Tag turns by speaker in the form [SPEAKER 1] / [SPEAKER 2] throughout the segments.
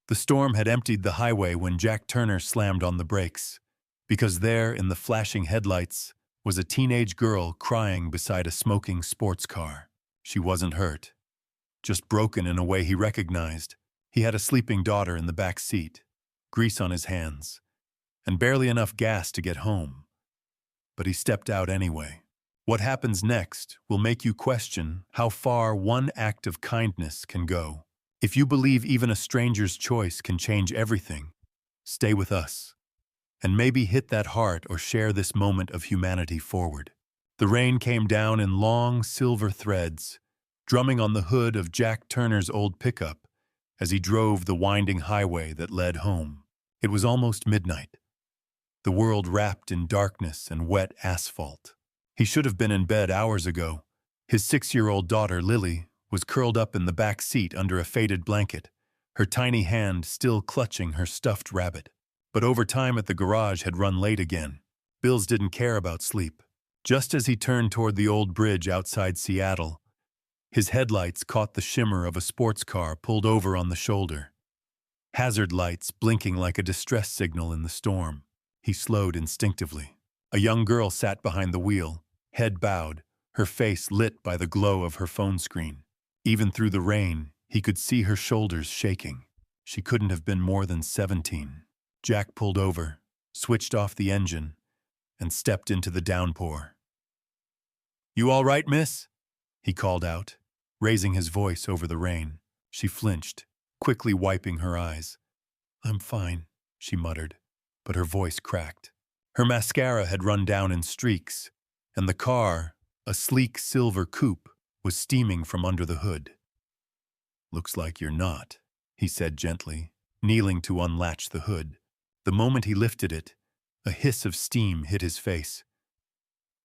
[SPEAKER 1] The storm had emptied the highway when Jack Turner slammed on the brakes, because there, in the flashing headlights, was a teenage girl crying beside a smoking sports car. She wasn't hurt, just broken in a way he recognized. He had a sleeping daughter in the back seat, grease on his hands, and barely enough gas to get home. But he stepped out anyway. What happens next will make you question how far one act of kindness can go. If you believe even a stranger's choice can change everything, stay with us, and maybe hit that heart or share this moment of humanity forward. The rain came down in long silver threads, drumming on the hood of Jack Turner's old pickup as he drove the winding highway that led home. It was almost midnight, the world wrapped in darkness and wet asphalt. He should have been in bed hours ago. His 6-year-old daughter, Lily, was curled up in the back seat under a faded blanket, her tiny hand still clutching her stuffed rabbit. But overtime at the garage had run late again. Bills didn't care about sleep. Just as he turned toward the old bridge outside Seattle, his headlights caught the shimmer of a sports car pulled over on the shoulder. Hazard lights blinking like a distress signal in the storm. He slowed instinctively. A young girl sat behind the wheel, head bowed, her face lit by the glow of her phone screen. Even through the rain, he could see her shoulders shaking. She couldn't have been more than 17. Jack pulled over, switched off the engine, and stepped into the downpour. "You all right, miss?" he called out, raising his voice over the rain. She flinched, quickly wiping her eyes. "I'm fine," she muttered, but her voice cracked. Her mascara had run down in streaks, and the car, a sleek silver coupe, was steaming from under the hood. "Looks like you're not," he said gently, kneeling to unlatch the hood. The moment he lifted it, a hiss of steam hit his face.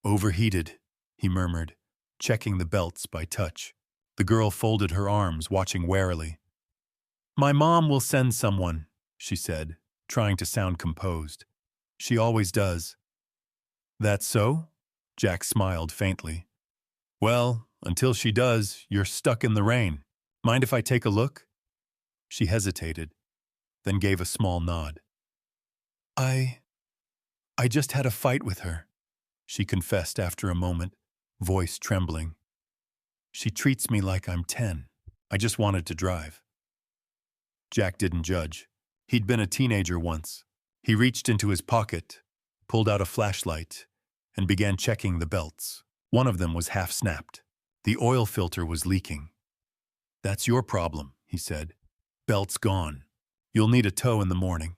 [SPEAKER 1] "Overheated," he murmured, checking the belts by touch. The girl folded her arms, watching warily. "My mom will send someone," she said, trying to sound composed. "She always does." "That's so?" Jack smiled faintly. "Well, until she does, you're stuck in the rain. Mind if I take a look?" She hesitated, then gave a small nod. I just had a fight with her," she confessed after a moment, voice trembling. "She treats me like I'm 10. I just wanted to drive." Jack didn't judge. He'd been a teenager once. He reached into his pocket, pulled out a flashlight, and began checking the belts. One of them was half snapped. The oil filter was leaking. "That's your problem," he said. "Belt's gone. You'll need a tow in the morning."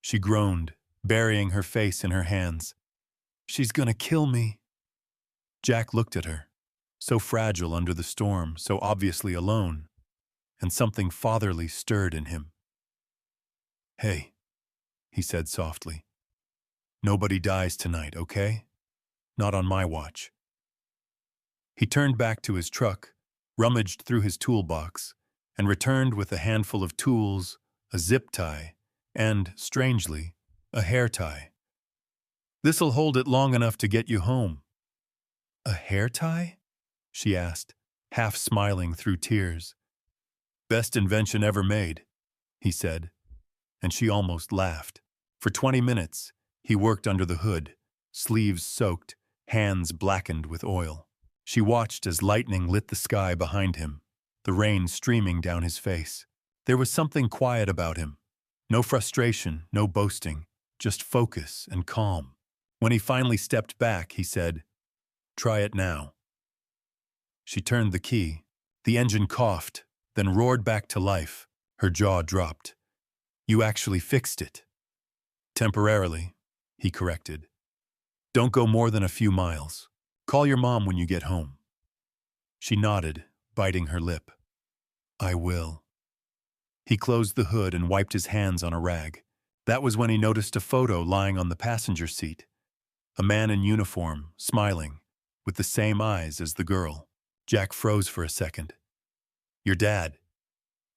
[SPEAKER 1] She groaned, burying her face in her hands. "She's gonna kill me." Jack looked at her, so fragile under the storm, so obviously alone, and something fatherly stirred in him. "Hey," he said softly. "Nobody dies tonight, okay? Not on my watch." He turned back to his truck, rummaged through his toolbox, and returned with a handful of tools, a zip tie, and, strangely, a hair tie. "This'll hold it long enough to get you home." "A hair tie?" she asked, half smiling through tears. "Best invention ever made," he said, and she almost laughed. For 20 minutes, he worked under the hood, sleeves soaked, hands blackened with oil. She watched as lightning lit the sky behind him, the rain streaming down his face. There was something quiet about him. No frustration, no boasting, just focus and calm. When he finally stepped back, he said, "Try it now." She turned the key. The engine coughed, then roared back to life. Her jaw dropped. "You actually fixed it." "Temporarily," he corrected. "Don't go more than a few miles. Call your mom when you get home." She nodded, biting her lip. "I will." He closed the hood and wiped his hands on a rag. That was when he noticed a photo lying on the passenger seat. A man in uniform, smiling, with the same eyes as the girl. Jack froze for a second. "Your dad."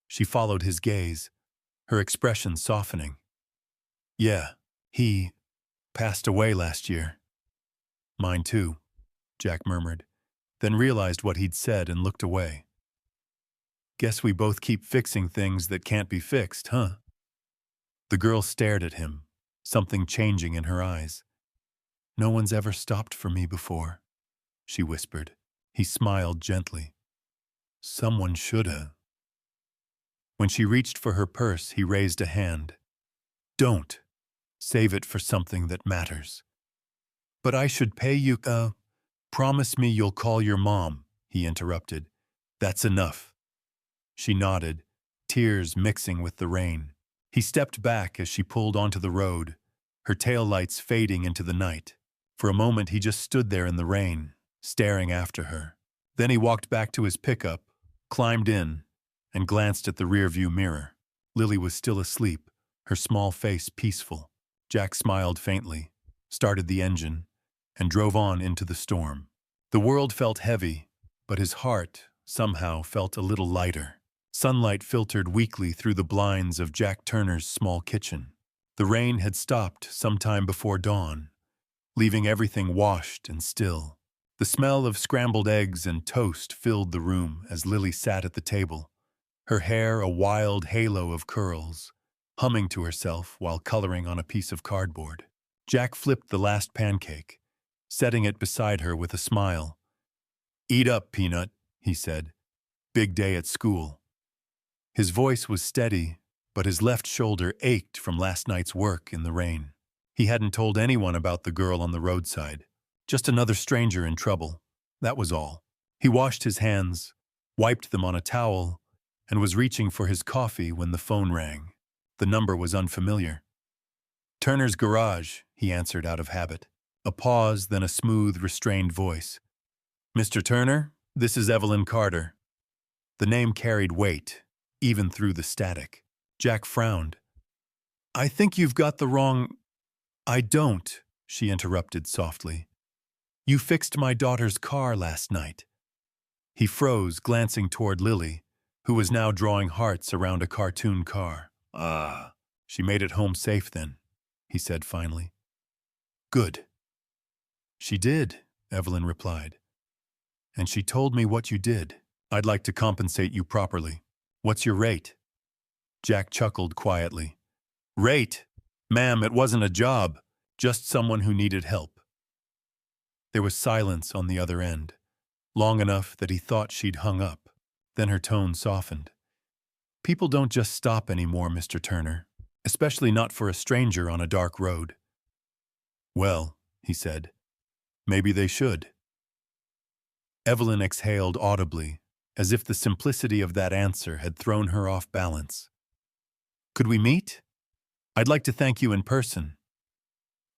[SPEAKER 1] She followed his gaze, her expression softening. "Yeah, he passed away last year." "Mine too," Jack murmured, then realized what he'd said and looked away. Guess we both keep fixing things that can't be fixed, huh? The girl stared at him, something changing in her eyes. No one's ever stopped for me before, she whispered. He smiled gently. Someone shoulda. When she reached for her purse, he raised a hand. Don't. Save it for something that matters. But I should pay you, promise me you'll call your mom, he interrupted. That's enough. She nodded, tears mixing with the rain. He stepped back as she pulled onto the road, her taillights fading into the night. For a moment he just stood there in the rain, staring after her. Then he walked back to his pickup, climbed in, and glanced at the rearview mirror. Lily was still asleep, her small face peaceful. Jack smiled faintly, started the engine, and drove on into the storm. The world felt heavy, but his heart somehow felt a little lighter. Sunlight filtered weakly through the blinds of Jack Turner's small kitchen. The rain had stopped sometime before dawn, leaving everything washed and still. The smell of scrambled eggs and toast filled the room as Lily sat at the table, her hair a wild halo of curls, humming to herself while coloring on a piece of cardboard. Jack flipped the last pancake, setting it beside her with a smile. Eat up, Peanut, he said. Big day at school. His voice was steady, but his left shoulder ached from last night's work in the rain. He hadn't told anyone about the girl on the roadside. Just another stranger in trouble. That was all. He washed his hands, wiped them on a towel, and was reaching for his coffee when the phone rang. The number was unfamiliar. Turner's garage, he answered out of habit. A pause, then a smooth, restrained voice. Mr. Turner, this is Evelyn Carter. The name carried weight, even through the static. Jack frowned. I think you've got the wrong... I don't, she interrupted softly. You fixed my daughter's car last night. He froze, glancing toward Lily, who was now drawing hearts around a cartoon car. Ah, she made it home safe then, he said finally. Good. She did, Evelyn replied. And she told me what you did. I'd like to compensate you properly. What's your rate? Jack chuckled quietly. Rate? Ma'am, it wasn't a job, just someone who needed help. There was silence on the other end, long enough that he thought she'd hung up. Then her tone softened. People don't just stop anymore, Mr. Turner, especially not for a stranger on a dark road. Well, he said, maybe they should. Evelyn exhaled audibly, as if the simplicity of that answer had thrown her off balance. Could we meet? I'd like to thank you in person.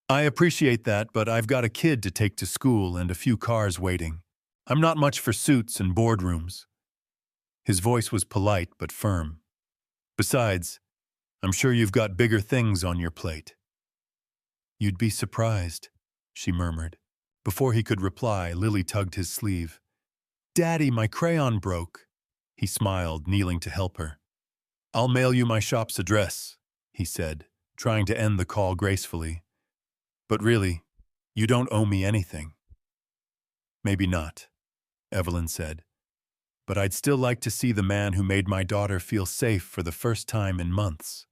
[SPEAKER 1] I appreciate that, but I've got a kid to take to school and a few cars waiting. I'm not much for suits and boardrooms. His voice was polite but firm. Besides, I'm sure you've got bigger things on your plate. You'd be surprised, she murmured. Before he could reply, Lily tugged his sleeve. Daddy, my crayon broke. He smiled, kneeling to help her. I'll mail you my shop's address, he said, trying to end the call gracefully. But really, you don't owe me anything. Maybe not, Evelyn said. But I'd still like to see the man who made my daughter feel safe for the first time in months.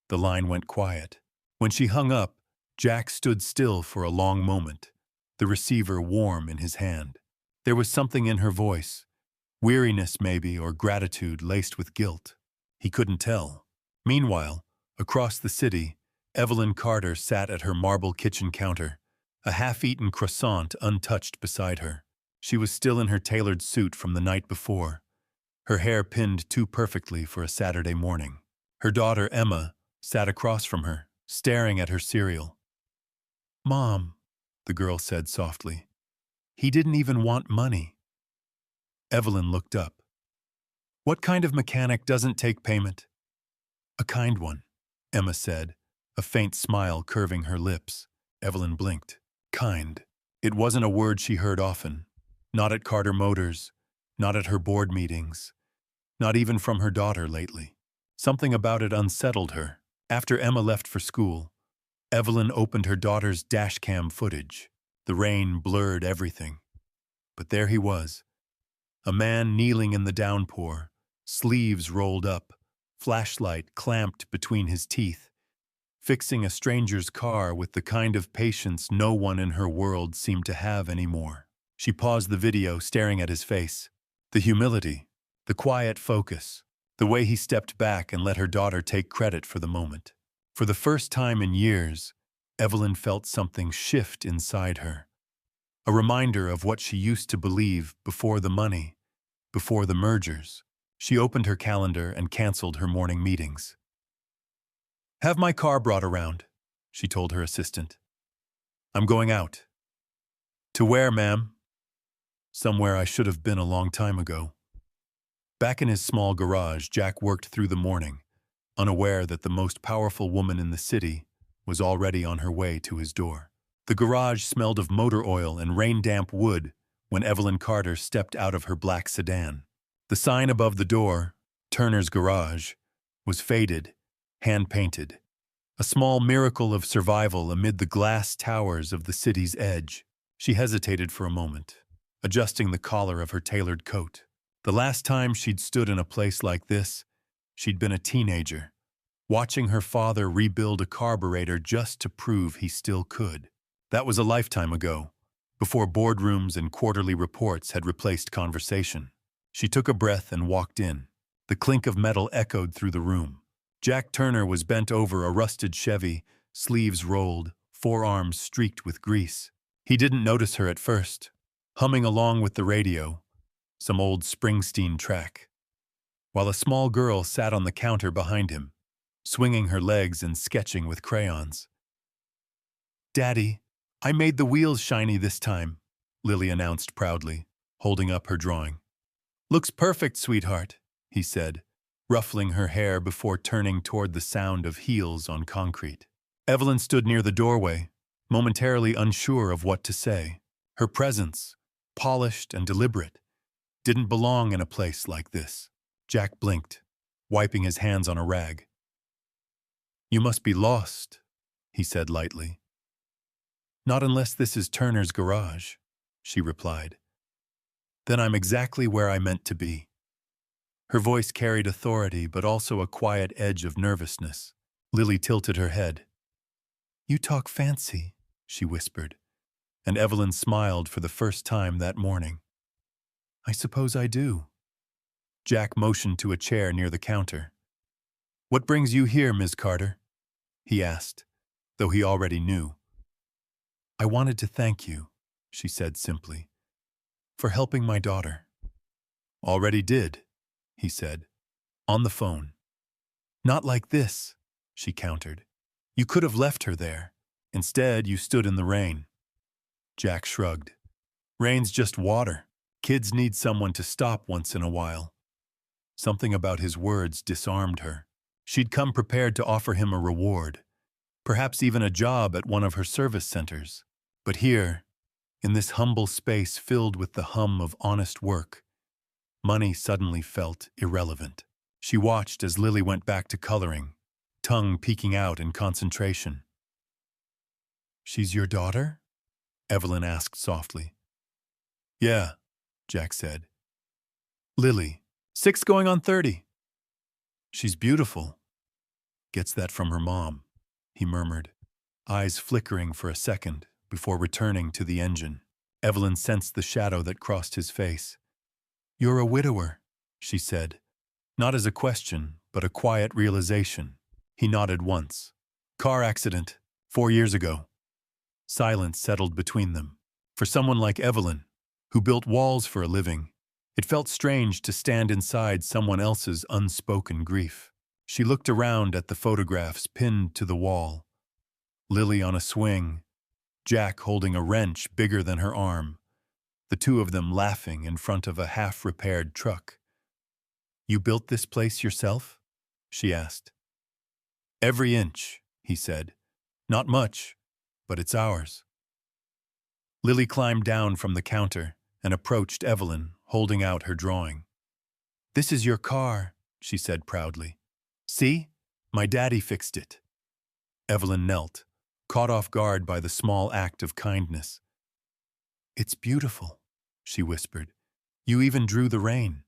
[SPEAKER 1] The line went quiet. When she hung up, Jack stood still for a long moment, the receiver warm in his hand. There was something in her voice, weariness maybe, or gratitude laced with guilt. He couldn't tell. Meanwhile, across the city, Evelyn Carter sat at her marble kitchen counter, a half-eaten croissant untouched beside her. She was still in her tailored suit from the night before, her hair pinned too perfectly for a Saturday morning. Her daughter, Emma, sat across from her, staring at her cereal. Mom, the girl said softly, he didn't even want money. Evelyn looked up. What kind of mechanic doesn't take payment? A kind one, Emma said, a faint smile curving her lips. Evelyn blinked. Kind. It wasn't a word she heard often. Not at Carter Motors, not at her board meetings, not even from her daughter lately. Something about it unsettled her. After Emma left for school, Evelyn opened her daughter's dashcam footage. The rain blurred everything. But there he was, a man kneeling in the downpour, sleeves rolled up, flashlight clamped between his teeth, fixing a stranger's car with the kind of patience no one in her world seemed to have anymore. She paused the video, staring at his face. The humility, the quiet focus, the way he stepped back and let her daughter take credit for the moment. For the first time in years, Evelyn felt something shift inside her. A reminder of what she used to believe before the money, before the mergers. She opened her calendar and canceled her morning meetings. "Have my car brought around," she told her assistant. "I'm going out." "To where, ma'am?" "Somewhere I should have been a long time ago." Back in his small garage, Jack worked through the morning, unaware that the most powerful woman in the city was already on her way to his door. The garage smelled of motor oil and rain-damp wood when Evelyn Carter stepped out of her black sedan. The sign above the door, Turner's Garage, was faded, hand-painted, a small miracle of survival amid the glass towers of the city's edge. She hesitated for a moment, adjusting the collar of her tailored coat. The last time she'd stood in a place like this, she'd been a teenager, watching her father rebuild a carburetor just to prove he still could. That was a lifetime ago, before boardrooms and quarterly reports had replaced conversation. She took a breath and walked in. The clink of metal echoed through the room. Jack Turner was bent over a rusted Chevy, sleeves rolled, forearms streaked with grease. He didn't notice her at first, humming along with the radio, some old Springsteen track, while a small girl sat on the counter behind him, swinging her legs and sketching with crayons. "Daddy, I made the wheels shiny this time," Lily announced proudly, holding up her drawing. "Looks perfect, sweetheart," he said, ruffling her hair before turning toward the sound of heels on concrete. Evelyn stood near the doorway, momentarily unsure of what to say. Her presence, polished and deliberate, didn't belong in a place like this. Jack blinked, wiping his hands on a rag. "You must be lost," he said lightly. "Not unless this is Turner's Garage," she replied. "Then I'm exactly where I meant to be." Her voice carried authority, but also a quiet edge of nervousness. Lily tilted her head. "You talk fancy," she whispered, and Evelyn smiled for the first time that morning. "I suppose I do." Jack motioned to a chair near the counter. "What brings you here, Ms. Carter?" he asked, though he already knew. "I wanted to thank you," she said simply, "for helping my daughter." "Already did," he said, on the phone. "Not like this," she countered. "You could have left her there. Instead, you stood in the rain." Jack shrugged. "Rain's just water. Kids need someone to stop once in a while." Something about his words disarmed her. She'd come prepared to offer him a reward, perhaps even a job at one of her service centers. But here, in this humble space filled with the hum of honest work, money suddenly felt irrelevant. She watched as Lily went back to coloring, tongue peeking out in concentration. "She's your daughter?" Evelyn asked softly. "Yeah," Jack said. "Lily, 6 going on 30. "She's beautiful." "Gets that from her mom," he murmured, eyes flickering for a second before returning to the engine. Evelyn sensed the shadow that crossed his face. "You're a widower," she said, not as a question, but a quiet realization. He nodded once. "Car accident, 4 years ago." Silence settled between them. For someone like Evelyn, who built walls for a living, it felt strange to stand inside someone else's unspoken grief. She looked around at the photographs pinned to the wall. Lily on a swing, Jack holding a wrench bigger than her arm, the two of them laughing in front of a half-repaired truck. "You built this place yourself?" she asked. "Every inch," he said. "Not much, but it's ours." Lily climbed down from the counter and approached Evelyn, holding out her drawing. "This is your car," she said proudly. "See? My daddy fixed it." Evelyn knelt, caught off guard by the small act of kindness. "It's beautiful," she whispered. "You even drew the rain."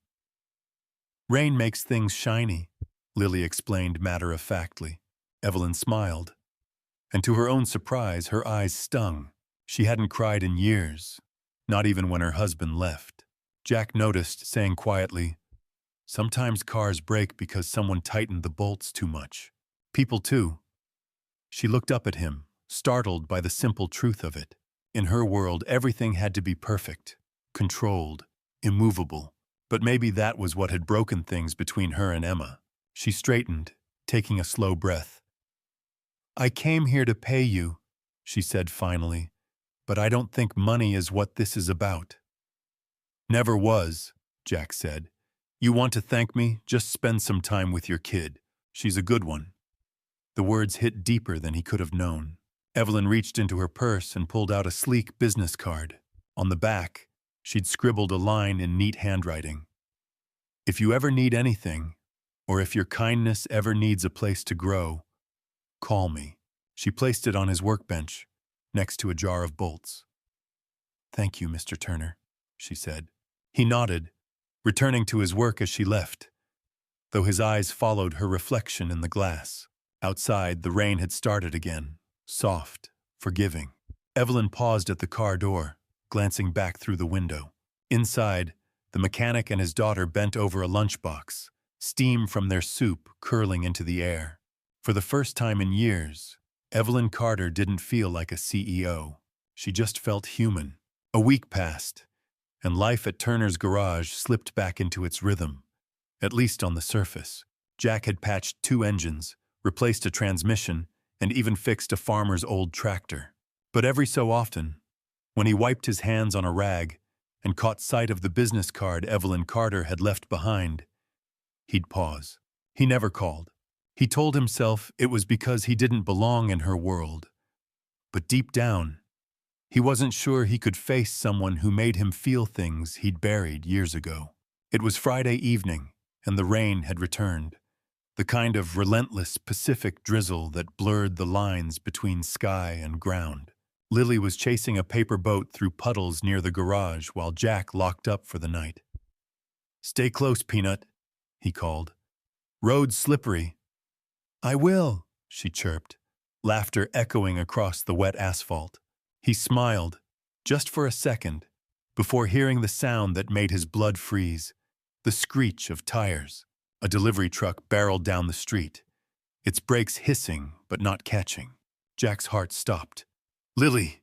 [SPEAKER 1] Rain makes things shiny, Lily explained matter-of-factly. Evelyn smiled, and to her own surprise, her eyes stung. She hadn't cried in years, not even when her husband left. Jack noticed, saying quietly, "Sometimes cars break because someone tightened the bolts too much. People too." She looked up at him, startled by the simple truth of it. In her world, everything had to be perfect, controlled, immovable. But maybe that was what had broken things between her and Emma. She straightened, taking a slow breath. "I came here to pay you," she said finally, "but I don't think money is what this is about." "Never was," Jack said. "You want to thank me? Just spend some time with your kid. She's a good one." The words hit deeper than he could have known. Evelyn reached into her purse and pulled out a sleek business card. On the back, she'd scribbled a line in neat handwriting. "If you ever need anything, or if your kindness ever needs a place to grow, call me." She placed it on his workbench, next to a jar of bolts. "Thank you, Mr. Turner," she said. He nodded, returning to his work as she left, though his eyes followed her reflection in the glass. Outside, the rain had started again, soft, forgiving. Evelyn paused at the car door, glancing back through the window. Inside, the mechanic and his daughter bent over a lunchbox, steam from their soup curling into the air. For the first time in years, Evelyn Carter didn't feel like a CEO. She just felt human. A week passed, and life at Turner's garage slipped back into its rhythm, at least on the surface. Jack had patched 2 engines, replaced a transmission, and even fixed a farmer's old tractor. But every so often, when he wiped his hands on a rag and caught sight of the business card Evelyn Carter had left behind, he'd pause. He never called. He told himself it was because he didn't belong in her world. But deep down, he wasn't sure he could face someone who made him feel things he'd buried years ago. It was Friday evening, and the rain had returned. The kind of relentless Pacific drizzle that blurred the lines between sky and ground. Lily was chasing a paper boat through puddles near the garage while Jack locked up for the night. "Stay close, Peanut," he called. "Road's slippery." "I will," she chirped, laughter echoing across the wet asphalt. He smiled, just for a second, before hearing the sound that made his blood freeze, the screech of tires. A delivery truck barreled down the street, its brakes hissing but not catching. Jack's heart stopped. "Lily!"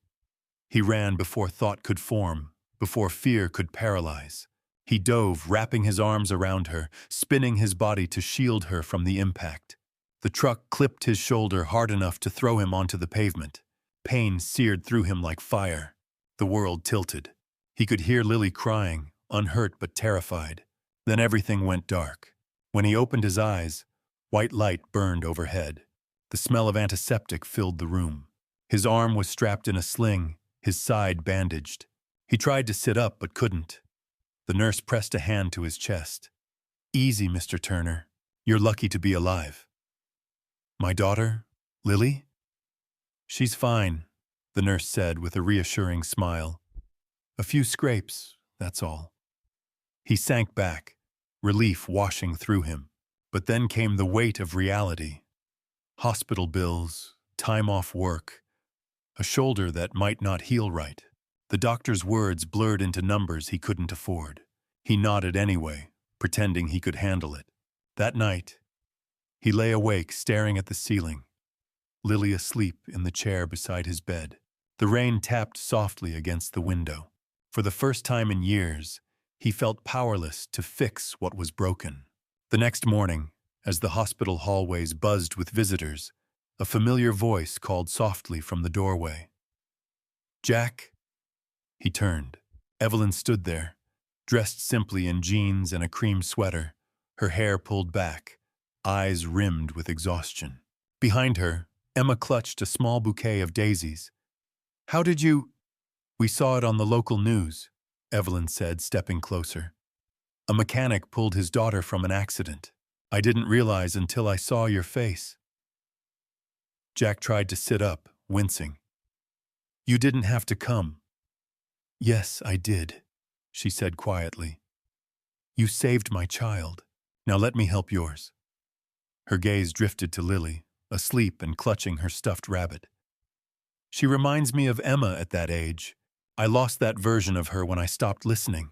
[SPEAKER 1] He ran before thought could form, before fear could paralyze. He dove, wrapping his arms around her, spinning his body to shield her from the impact. The truck clipped his shoulder hard enough to throw him onto the pavement. Pain seared through him like fire. The world tilted. He could hear Lily crying, unhurt but terrified. Then everything went dark. When he opened his eyes, white light burned overhead. The smell of antiseptic filled the room. His arm was strapped in a sling, his side bandaged. He tried to sit up but couldn't. The nurse pressed a hand to his chest. "Easy, Mr. Turner. You're lucky to be alive." "My daughter, Lily?" "She's fine," the nurse said with a reassuring smile. "A few scrapes, that's all." He sank back, relief washing through him. But then came the weight of reality. Hospital bills, time off work, a shoulder that might not heal right. The doctor's words blurred into numbers he couldn't afford. He nodded anyway, pretending he could handle it. That night, he lay awake staring at the ceiling, Lily asleep in the chair beside his bed. The rain tapped softly against the window. For the first time in years, he felt powerless to fix what was broken. The next morning, as the hospital hallways buzzed with visitors, a familiar voice called softly from the doorway. "Jack?" He turned. Evelyn stood there, dressed simply in jeans and a cream sweater, her hair pulled back, eyes rimmed with exhaustion. Behind her, Emma clutched a small bouquet of daisies. "How did you—" "We saw it on the local news," Evelyn said, stepping closer. "A mechanic pulled his daughter from an accident. I didn't realize until I saw your face." Jack tried to sit up, wincing. "You didn't have to come." "Yes, I did," she said quietly. "You saved my child." Now let me help yours. Her gaze drifted to Lily, asleep and clutching her stuffed rabbit. She reminds me of Emma at that age. I lost that version of her when I stopped listening.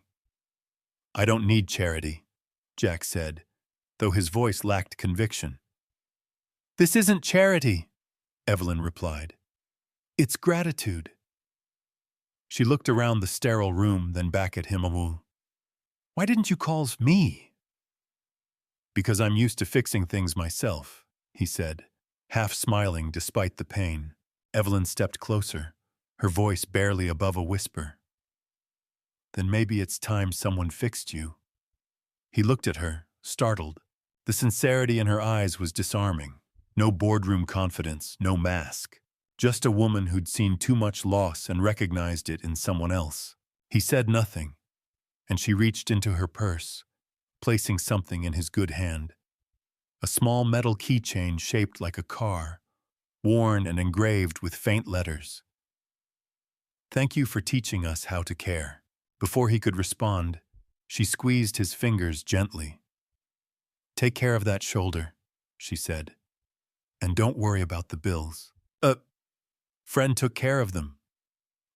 [SPEAKER 1] I don't need charity, Jack said, though his voice lacked conviction. This isn't charity, Evelyn replied. It's gratitude. She looked around the sterile room, then back at him. Why didn't you call me? Because I'm used to fixing things myself, he said, half smiling despite the pain. Evelyn stepped closer, her voice barely above a whisper. Then maybe it's time someone fixed you. He looked at her, startled. The sincerity in her eyes was disarming. No boardroom confidence, no mask. Just a woman who'd seen too much loss and recognized it in someone else. He said nothing, and she reached into her purse, placing something in his good hand. A small metal keychain shaped like a car, worn and engraved with faint letters. Thank you for teaching us how to care. Before he could respond, she squeezed his fingers gently. Take care of that shoulder, she said, and don't worry about the bills. Friend took care of them.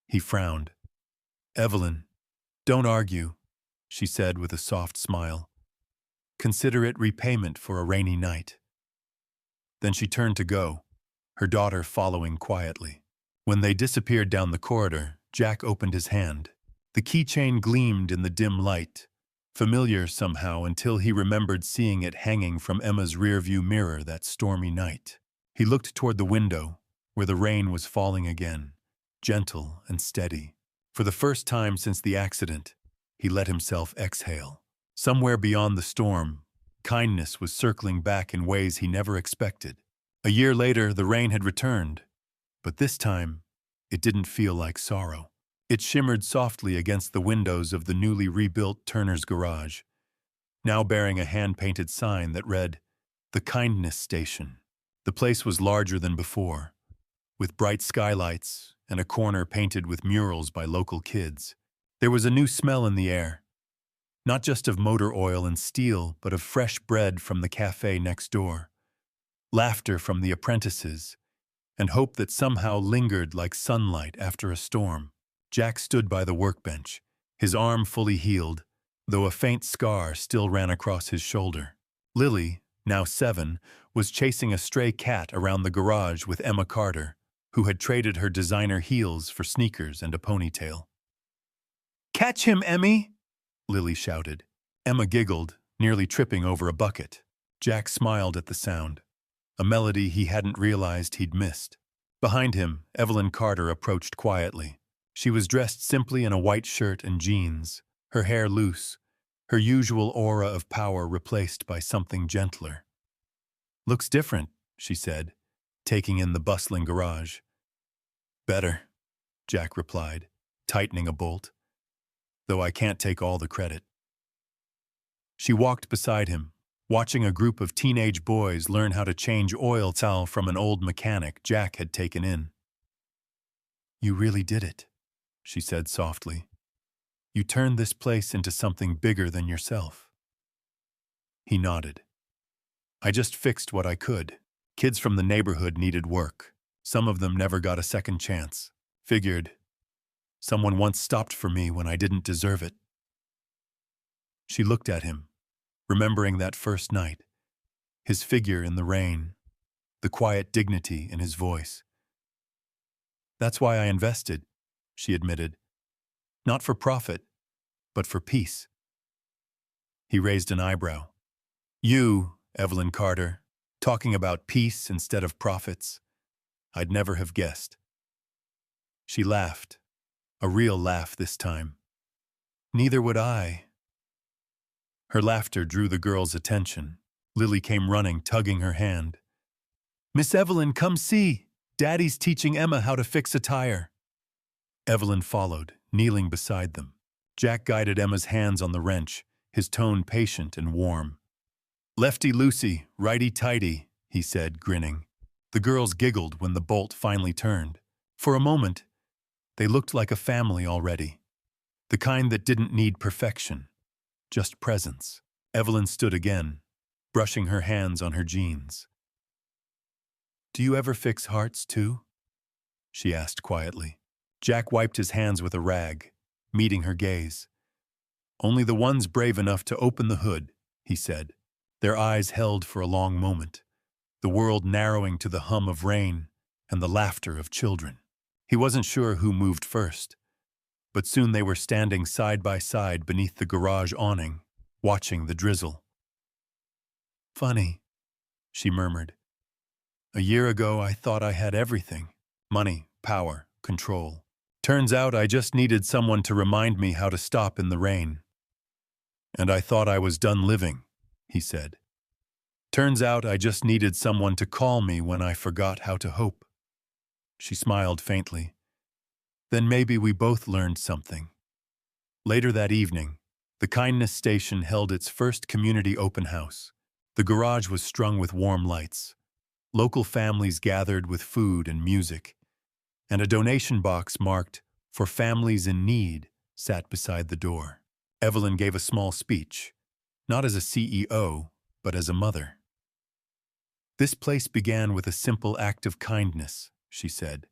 [SPEAKER 1] He frowned. Evelyn, don't argue, she said with a soft smile. Consider it repayment for a rainy night. Then she turned to go, her daughter following quietly. When they disappeared down the corridor, Jack opened his hand. The keychain gleamed in the dim light, familiar somehow until he remembered seeing it hanging from Emma's rearview mirror that stormy night. He looked toward the window, where the rain was falling again, gentle and steady. For the first time since the accident, he let himself exhale. Somewhere beyond the storm, kindness was circling back in ways he never expected. A year later, the rain had returned, but this time, it didn't feel like sorrow. It shimmered softly against the windows of the newly rebuilt Turner's garage, now bearing a hand-painted sign that read, "The Kindness Station." The place was larger than before, with bright skylights and a corner painted with murals by local kids. There was a new smell in the air, not just of motor oil and steel, but of fresh bread from the cafe next door, laughter from the apprentices, and hope that somehow lingered like sunlight after a storm. Jack stood by the workbench, his arm fully healed, though a faint scar still ran across his shoulder. Lily, now 7, was chasing a stray cat around the garage with Emma Carter, who had traded her designer heels for sneakers and a ponytail. "Catch him, Emmy!" Lily shouted. Emma giggled, nearly tripping over a bucket. Jack smiled at the sound, a melody he hadn't realized he'd missed. Behind him, Evelyn Carter approached quietly. She was dressed simply in a white shirt and jeans, her hair loose, her usual aura of power replaced by something gentler. "Looks different," she said, taking in the bustling garage. "Better," Jack replied, tightening a bolt, "though I can't take all the credit." She walked beside him, watching a group of teenage boys learn how to change oil towel from an old mechanic Jack had taken in. "You really did it," she said softly. "You turned this place into something bigger than yourself." He nodded. "I just fixed what I could. Kids from the neighborhood needed work. Some of them never got a second chance. Figured, someone once stopped for me when I didn't deserve it." She looked at him, remembering that first night, his figure in the rain, the quiet dignity in his voice. "That's why I invested," she admitted. "Not for profit, but for peace." He raised an eyebrow. "You, Evelyn Carter, talking about peace instead of profits. I'd never have guessed." She laughed, a real laugh this time. "Neither would I." Her laughter drew the girls' attention. Lily came running, tugging her hand. "Miss Evelyn, come see! Daddy's teaching Emma how to fix a tire." Evelyn followed, kneeling beside them. Jack guided Emma's hands on the wrench, his tone patient and warm. "Lefty-loosey, righty-tighty," he said, grinning. The girls giggled when the bolt finally turned. For a moment, they looked like a family already. The kind that didn't need perfection, just presence. Evelyn stood again, brushing her hands on her jeans. "Do you ever fix hearts, too?" she asked quietly. Jack wiped his hands with a rag, meeting her gaze. "Only the ones brave enough to open the hood," he said. Their eyes held for a long moment, the world narrowing to the hum of rain and the laughter of children. He wasn't sure who moved first, but soon they were standing side by side beneath the garage awning, watching the drizzle. "Funny," she murmured. "A year ago I thought I had everything: money, power, control. Turns out I just needed someone to remind me how to stop in the rain. And I thought I was done living," he said. "Turns out I just needed someone to call me when I forgot how to hope." She smiled faintly. "Then maybe we both learned something." Later that evening, the Kindness Station held its first community open house. The garage was strung with warm lights. Local families gathered with food and music, and a donation box marked "For Families in Need" sat beside the door. Evelyn gave a small speech, not as a CEO, but as a mother. "This place began with a simple act of kindness," she said.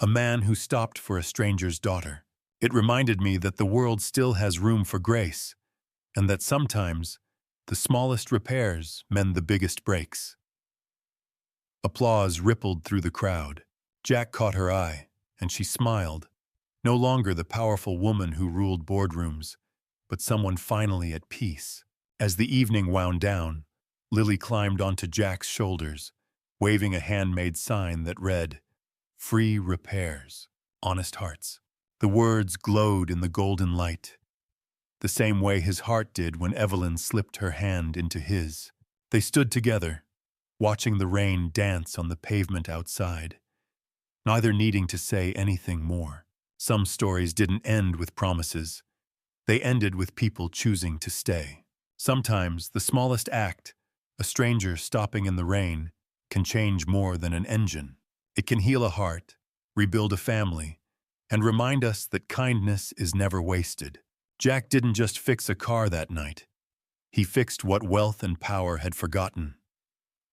[SPEAKER 1] "A man who stopped for a stranger's daughter. It reminded me that the world still has room for grace, and that sometimes the smallest repairs mend the biggest breaks." Applause rippled through the crowd. Jack caught her eye, and she smiled, no longer the powerful woman who ruled boardrooms, but someone finally at peace. As the evening wound down, Lily climbed onto Jack's shoulders, waving a handmade sign that read, "Free repairs, honest hearts." The words glowed in the golden light, the same way his heart did when Evelyn slipped her hand into his. They stood together, watching the rain dance on the pavement outside, neither needing to say anything more. Some stories didn't end with promises. They ended with people choosing to stay. Sometimes the smallest act, a stranger stopping in the rain, can change more than an engine. It can heal a heart, rebuild a family, and remind us that kindness is never wasted. Jack didn't just fix a car that night. He fixed what wealth and power had forgotten: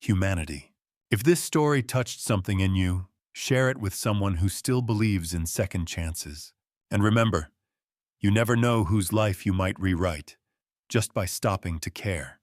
[SPEAKER 1] humanity. If this story touched something in you, share it with someone who still believes in second chances. And remember, you never know whose life you might rewrite just by stopping to care.